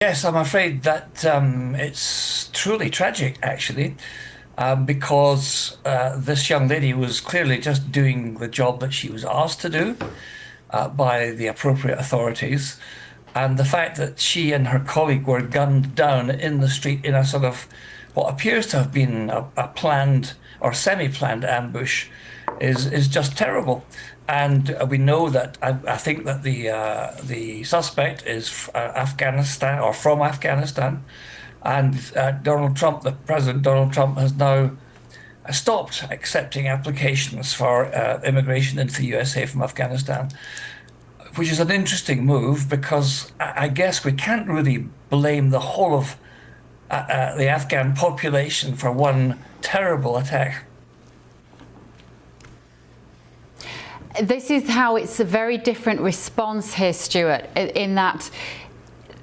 Yes, I'm afraid that it's truly tragic, actually, because this young lady was clearly just doing the job that she was asked to do by the appropriate authorities. And the fact that she and her colleague were gunned down in the street in a sort of what appears to have been a planned or semi-planned ambush is just terrible. And we know that I think that the suspect is Afghanistan or from Afghanistan, and Donald Trump, the President Donald Trump, has now stopped accepting applications for immigration into the USA from Afghanistan, which is an interesting move because I guess we can't really blame the whole of the Afghan population for one terrible attack. This is how it's a very different response here, Stuart, in that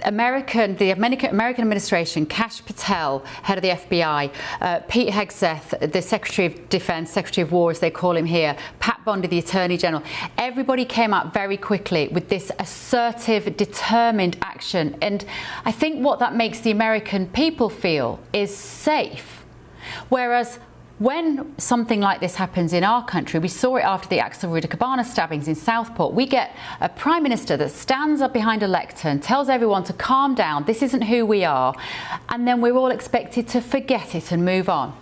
the American administration, Kash Patel, head of the FBI, Pete Hegseth, the Secretary of Defense, Secretary of War, as they call him here, Pat Bondi, the Attorney General, everybody came out very quickly with this assertive, determined action. And I think what that makes the American people feel is safe. Whereas when something like this happens in our country, we saw it after the Axel Ruda stabbings in Southport, we get a Prime Minister that stands up behind a lectern, tells everyone to calm down, this isn't who we are, and then we're all expected to forget it and move on.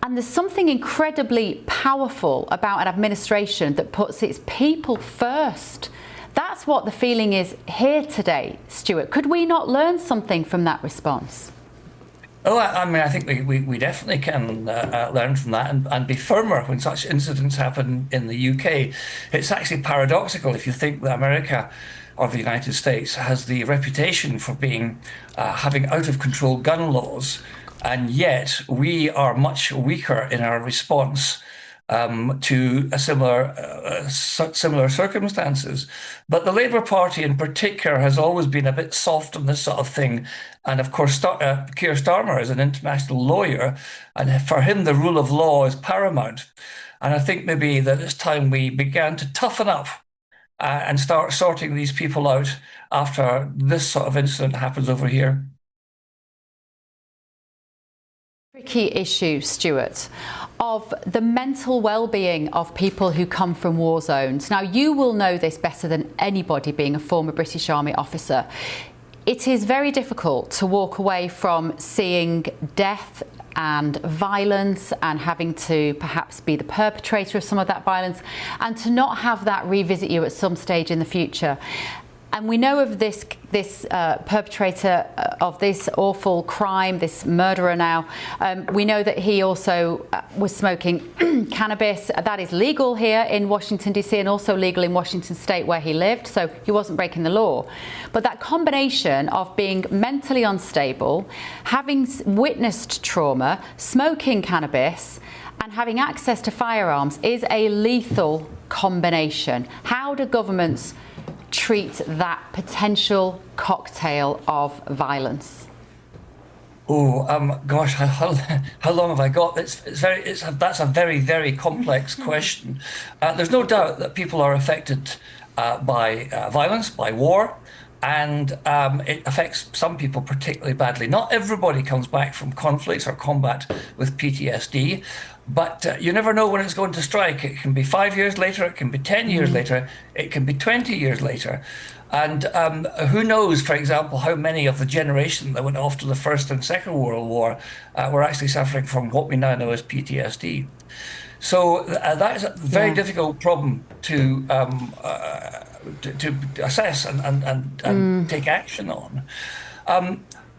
And there's something incredibly powerful about an administration that puts its people first. That's what the feeling is here today, Stuart. Could we not learn something from that response? Oh, I mean, I think we definitely can learn from that and be firmer when such incidents happen in the UK. It's actually paradoxical if you think that America or the United States has the reputation for being having out of control gun laws, and yet we are much weaker in our response to a similar circumstances. But the Labour Party in particular has always been a bit soft on this sort of thing. And of course, Keir Starmer is an international lawyer, and for him, the rule of law is paramount. And I think maybe that it's time we began to toughen up and start sorting these people out after this sort of incident happens over here. Tricky issue, Stuart, of the mental well-being of people who come from war zones. Now, you will know this better than anybody, being a former British Army officer. It is very difficult to walk away from seeing death and violence and having to perhaps be the perpetrator of some of that violence, and to not have that revisit you at some stage in the future. And we know of this perpetrator of this awful crime, this murderer now. We know that he also was smoking cannabis. That is legal here in Washington, D.C. and also legal in Washington State where he lived. So he wasn't breaking the law. But that combination of being mentally unstable, having witnessed trauma, smoking cannabis, and having access to firearms is a lethal combination. How do governments treat that potential cocktail of violence? Oh, gosh, how long have I got? That's a very, very complex question. There's no doubt that people are affected by violence, by war, and it affects some people particularly badly. Not everybody comes back from conflicts or combat with PTSD, but you never know when it's going to strike. It can be 5 years later, it can be 10 years later, it can be 20 years later. And who knows, for example, how many of the generation that went off to the First and Second World War were actually suffering from what we now know as PTSD. So that is a very difficult problem to assess and take action on.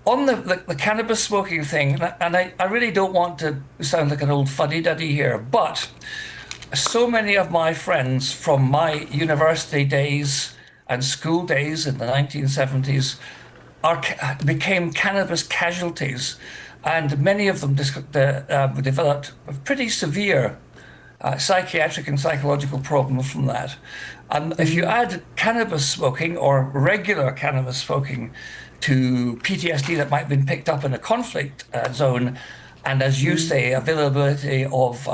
On the cannabis smoking thing, and I really don't want to sound like an old fuddy-duddy here, but so many of my friends from my university days and school days in the 1970s became cannabis casualties, and many of them developed pretty severe psychiatric and psychological problems from that. And if you add cannabis smoking or regular cannabis smoking to PTSD that might have been picked up in a conflict zone, and as you say, availability of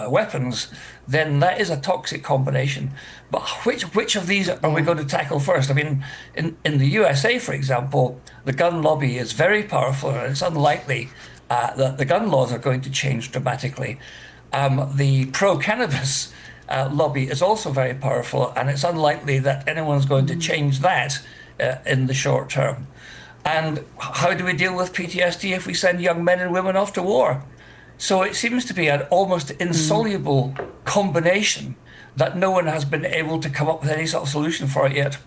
weapons, then that is a toxic combination. But which of these are we going to tackle first? I mean, in the USA, for example, the gun lobby is very powerful, and it's unlikely that the gun laws are going to change dramatically. The pro-cannabis lobby is also very powerful, and it's unlikely that anyone's going to change that in the short term. And how do we deal with PTSD if we send young men and women off to war? So it seems to be an almost insoluble combination that no one has been able to come up with any sort of solution for it yet.